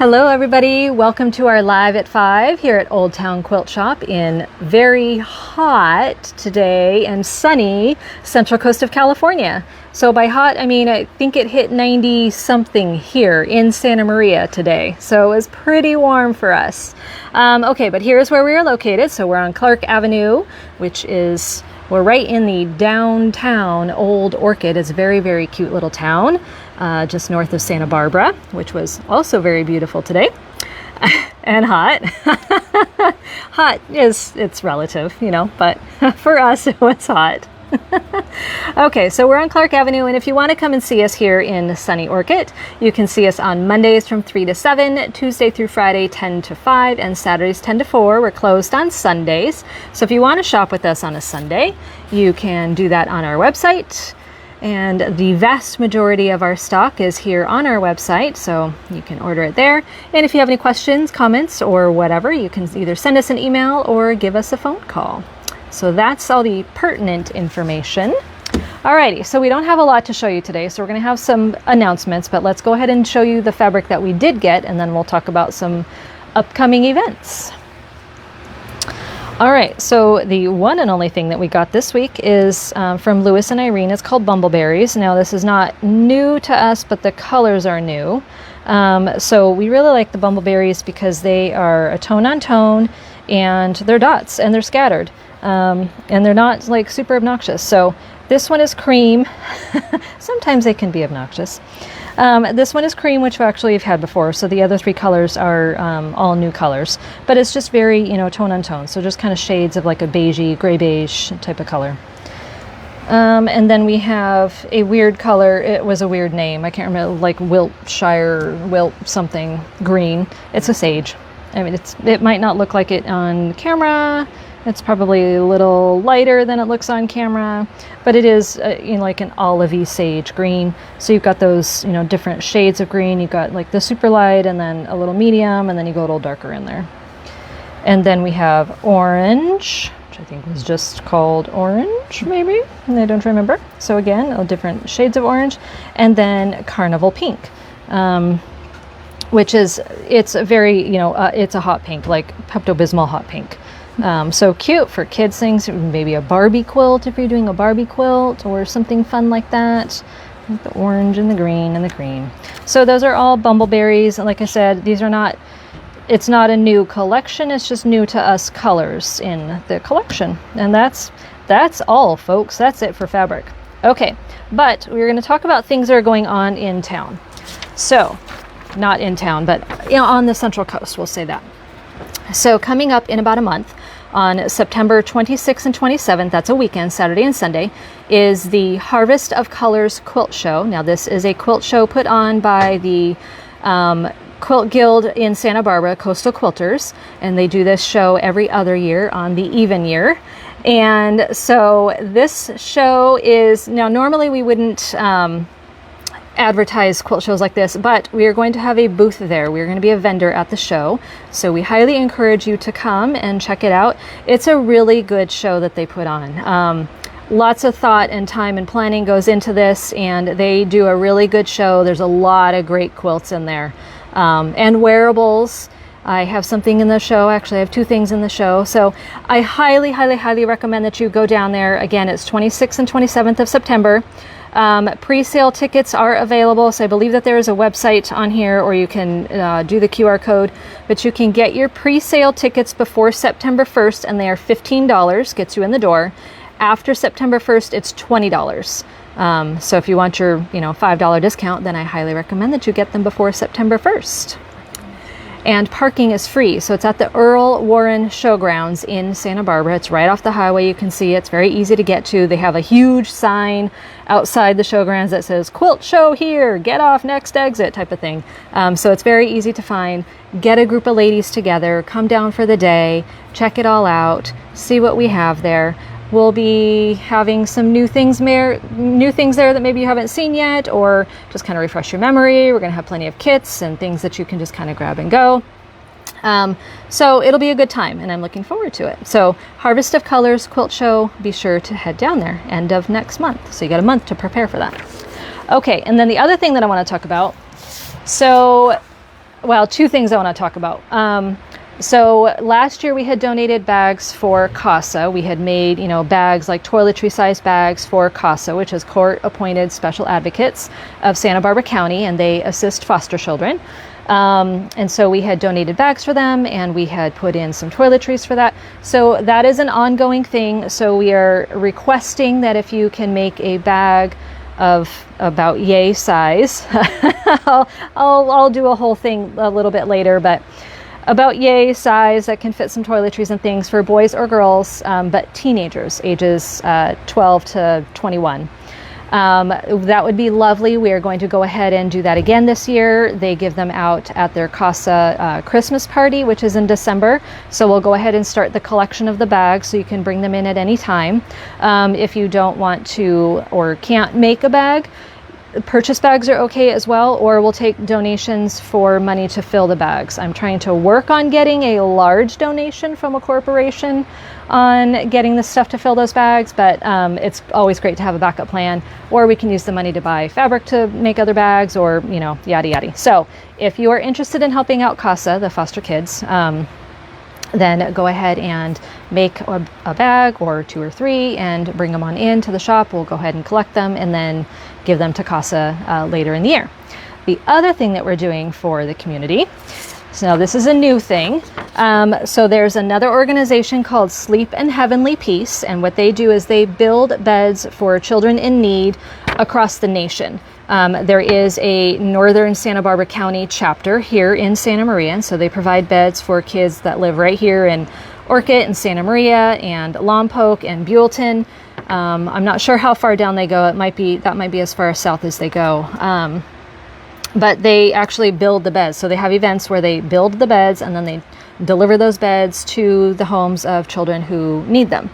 Hello everybody, welcome to our Live at 5 here at Old Town Quilt Shop in very hot today and sunny Central Coast of California. So by hot, I mean I think it hit 90 something here in Santa Maria today. So it was pretty warm for us. Okay, but here's where we are located. So we're on Clark Avenue, we're right in the downtown Old Orchid. It's a very, very cute little town. Just north of Santa Barbara, which was also very beautiful today and hot. Hot it's relative, you know, but for us it was hot. Okay, so we're on Clark Avenue, and if you want to come and see us here in sunny Orchid, you can see us on Mondays from 3 to 7, Tuesday through Friday 10 to 5, and Saturdays 10 to 4. We're closed on Sundays. So if you want to shop with us on a Sunday, you can do that on our website. And the vast majority of our stock is here on our website, so you can order it there. And if you have any questions, comments, or whatever, you can either send us an email or give us a phone call. So that's all the pertinent information. Alrighty, so we don't have a lot to show you today, so we're going to have some announcements, but let's go ahead and show you the fabric that we did get, and then we'll talk about some upcoming events. All right, so the one and only thing that we got this week is from Lewis and Irene. It's called Bumbleberries. Now, this is not new to us, but the colors are new. So we really like the Bumbleberries because they are a tone on tone, and they're dots, and they're scattered, and they're not like super obnoxious. So this one is cream. Sometimes they can be obnoxious. This one is cream, which actually I've had before. So the other three colors are all new colors, but it's just very, you know, tone on tone. So just kind of shades of like a beigey, gray beige type of color. And then we have a weird color. It was a weird name. I can't remember, like Wilt something green. It's a sage. I mean, it might not look like it on camera. It's probably a little lighter than it looks on camera, but it is you know, like an olivey sage green. So you've got those, you know, different shades of green. You've got like the super light, and then a little medium, and then you go a little darker in there. And then we have orange, which I think was just called orange, maybe. I don't remember. So again, different shades of orange, and then carnival pink. Which is, it's a very, you know, it's a hot pink, like Pepto-Bismol hot pink. So cute for kids things, maybe a Barbie quilt if you're doing a Barbie quilt or something fun like that. Like the orange and the green and the cream. So those are all Bumbleberries. And like I said, these are not, it's not a new collection. It's just new to us colors in the collection. And that's all, folks. That's it for fabric. Okay, but we're going to talk about things that are going on in town. So, not in town, but you know, on the Central Coast, we'll say that. So coming up in about a month, on September 26th and 27th, that's a weekend, Saturday and Sunday, is the Harvest of Colors Quilt Show. Now this is a quilt show put on by the Quilt Guild in Santa Barbara, Coastal Quilters, and they do this show every other year on the even year. And so this show is, now normally we wouldn't advertise quilt shows like this, but we are going to have a booth there. We're going to be a vendor at the show, so we highly encourage you to come and check it out. It's a really good show that they put on. Lots of thought and time and planning goes into this, and they do a really good show. There's a lot of great quilts in there, and wearables. I have something in the show. Actually, I have two things in the show. So I highly, highly, highly recommend that you go down there. Again, it's 26th and 27th of September. Pre-sale tickets are available, so I believe that there is a website on here, or you can do the QR code, but you can get your pre-sale tickets before September 1st, and they are $15, gets you in the door. After September 1st, it's $20. So if you want your, you know, $5 discount, then I highly recommend that you get them before September 1st. And parking is free. So it's at the Earl Warren Showgrounds in Santa Barbara. It's right off the highway. You can see it's very easy to get to. They have a huge sign outside the showgrounds that says "Quilt Show here, get off next exit" type of thing. So it's very easy to find. Get a group of ladies together, come down for the day, check it all out, see what we have there. We'll be having some new things there that maybe you haven't seen yet, or just kind of refresh your memory. We're going to have plenty of kits and things that you can just kind of grab and go. So it'll be a good time, and I'm looking forward to it. So Harvest of Colors Quilt Show, be sure to head down there end of next month. So you got a month to prepare for that. Okay, and then the other thing that I want to talk about. So well, two things I want to talk about. So last year we had donated bags for CASA. We had made, bags like toiletry-sized bags for CASA, which is court-appointed special advocates of Santa Barbara County, and they assist foster children. And so we had donated bags for them, and we had put in some toiletries for that. So that is an ongoing thing. So we are requesting that if you can make a bag of about yay size, I'll do a whole thing a little bit later, but about yay size that can fit some toiletries and things for boys or girls, but teenagers ages 12 to 21. That would be lovely. We are going to go ahead and do that again this year. They give them out at their CASA Christmas party, which is in December. So we'll go ahead and start the collection of the bags so you can bring them in at any time. If you don't want to or can't make a bag, purchase bags are okay as well, or we'll take donations for money to fill the bags. I'm trying to work on getting a large donation from a corporation on getting the stuff to fill those bags, but it's always great to have a backup plan, or we can use the money to buy fabric to make other bags, or yada yada. So if you are interested in helping out CASA, the foster kids, then go ahead and make a bag or 2 or 3 and bring them on in to the shop. We'll go ahead and collect them and then give them to CASA later in the year. The other thing that we're doing for the community, so now this is a new thing. So there's another organization called Sleep and Heavenly Peace, and what they do is they build beds for children in need across the nation. There is a northern Santa Barbara County chapter here in Santa Maria, and so they provide beds for kids that live right here in Orcutt and Santa Maria and Lompoc and Buellton. I'm not sure how far down they go. That might be as far south as they go. But they actually build the beds. So they have events where they build the beds and then they deliver those beds to the homes of children who need them.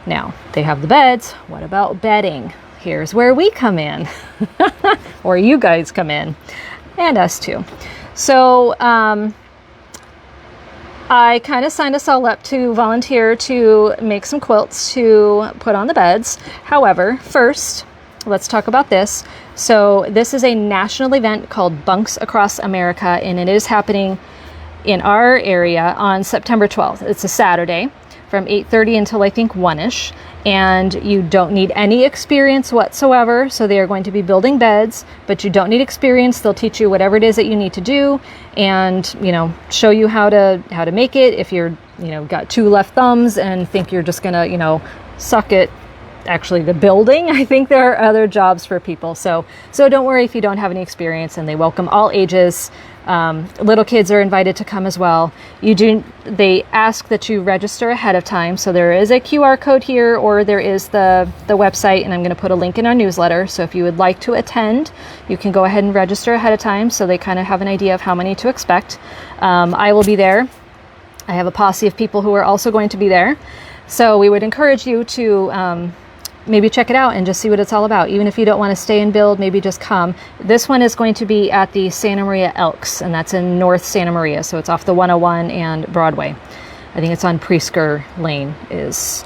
Now, they have the beds. What about bedding? Here's where we come in, or you guys come in, and us too. So I kind of signed us all up to volunteer to make some quilts to put on the beds. However, first, let's talk about this. So this is a national event called Bunks Across America, and it is happening in our area on September 12th. It's a Saturday from 8:30 until I think 1-ish. And you don't need any experience whatsoever. So they are going to be building beds, but you don't need experience. They'll teach you whatever it is that you need to do, and show you how to make it. If you're got 2 left thumbs and think you're just gonna suck at actually the building, I think there are other jobs for people. So don't worry if you don't have any experience, and they welcome all ages. Little kids are invited to come as well. They ask that you register ahead of time. So there is a QR code here, or there is the website, and I'm going to put a link in our newsletter. So if you would like to attend, you can go ahead and register ahead of time so they kind of have an idea of how many to expect. I will be there. I have a posse of people who are also going to be there. So we would encourage you to maybe check it out and just see what it's all about. Even if you don't want to stay and build, maybe just come. This one is going to be at the Santa Maria Elks, and that's in North Santa Maria. So it's off the 101 and Broadway. I think it's on Presker Lane is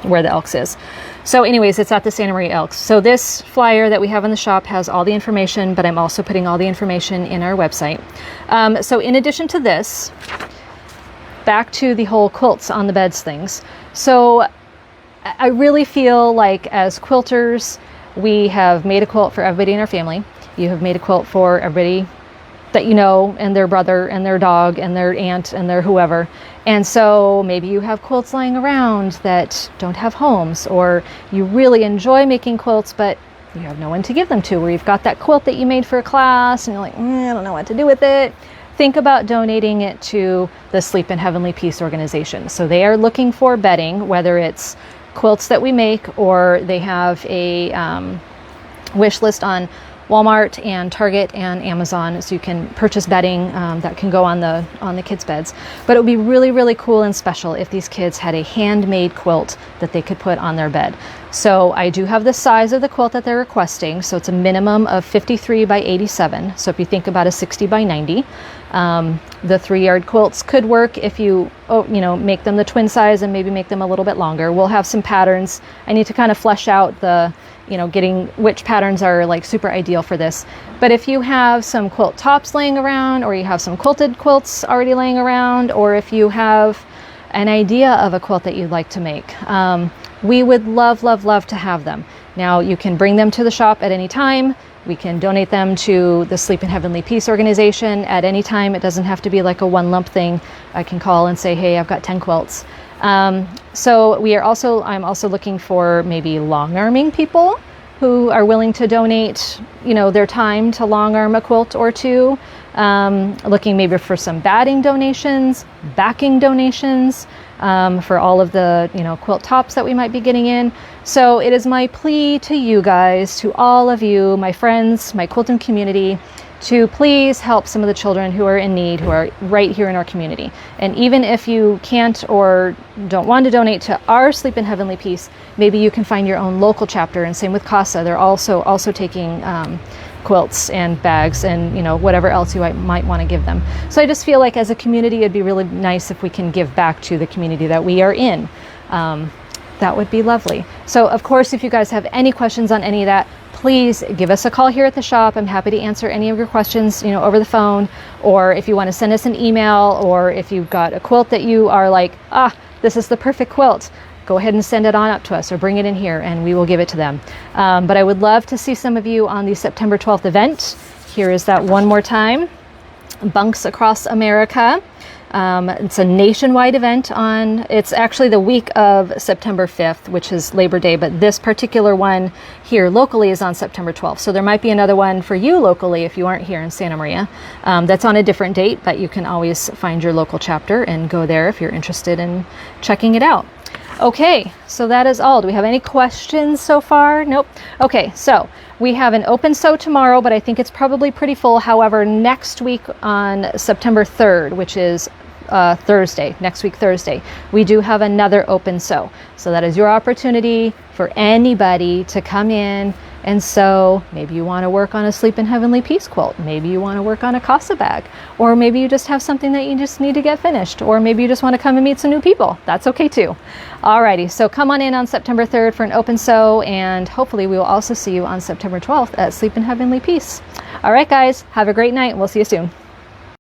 where the Elks is. So anyways, it's at the Santa Maria Elks. So this flyer that we have in the shop has all the information, but I'm also putting all the information in our website. So in addition to this, back to the whole quilts on the beds things. So I really feel like as quilters, we have made a quilt for everybody in our family. You have made a quilt for everybody that you know, and their brother and their dog and their aunt and their whoever. And so maybe you have quilts lying around that don't have homes, or you really enjoy making quilts, but you have no one to give them to, or you've got that quilt that you made for a class and you're like, I don't know what to do with it. Think about donating it to the Sleep and Heavenly Peace organization. So they are looking for bedding, whether it's quilts that we make, or they have a wish list on Walmart and Target and Amazon, so you can purchase bedding that can go on the kids' beds. But it would be really, really cool and special if these kids had a handmade quilt that they could put on their bed. So I do have the size of the quilt that they're requesting. So it's a minimum of 53 by 87. So if you think about a 60 by 90, the 3-yard quilts could work if you make them the twin size and maybe make them a little bit longer. We'll have some patterns. I need to kind of flesh out the getting which patterns are like super ideal for this. But if you have some quilt tops laying around, or you have some quilted quilts already laying around, or if you have an idea of a quilt that you'd like to make, we would love, love, love to have them. Now, you can bring them to the shop at any time. We can donate them to the Sleep in Heavenly Peace organization at any time. It doesn't have to be like a one lump thing. I can call and say, hey, I've got 10 quilts. So I'm also looking for maybe long arming people who are willing to donate, their time to long arm a quilt or two. Looking maybe for some batting donations, backing donations, for all of the, quilt tops that we might be getting in. So it is my plea to you guys, to all of you, my friends, my quilting community, to please help some of the children who are in need, who are right here in our community. And even if you can't or don't want to donate to our Sleep in Heavenly Peace, maybe you can find your own local chapter. And same with CASA. They're also taking quilts and bags and whatever else you might want to give them. So I just feel like as a community, it'd be really nice if we can give back to the community that we are in. That would be lovely. So of course, if you guys have any questions on any of that, please give us a call here at the shop. I'm happy to answer any of your questions, over the phone, or if you want to send us an email, or if you've got a quilt that you are like, this is the perfect quilt, go ahead and send it on up to us or bring it in here and we will give it to them. But I would love to see some of you on the September 12th event. Here is that one more time. Bunks Across America. It's a nationwide event it's actually the week of September 5th, which is Labor Day, but this particular one here locally is on September 12th. So there might be another one for you locally if you aren't here in Santa Maria. That's on a different date, but you can always find your local chapter and go there if you're interested in checking it out. Okay, so that is all. Do we have any questions so far? Nope. Okay, so we have an open sew tomorrow, but I think it's probably pretty full. However, next week on September 3rd, which is Thursday, next week Thursday, we do have another open sew. So that is your opportunity for anybody to come in and sew. Maybe you want to work on a Sleep in Heavenly Peace quilt. Maybe you want to work on a CASA bag. Or maybe you just have something that you just need to get finished. Or maybe you just want to come and meet some new people. That's okay too. Alrighty, so come on in on September 3rd for an open sew, and hopefully we will also see you on September 12th at Sleep in Heavenly Peace. All right, guys, have a great night. We'll see you soon.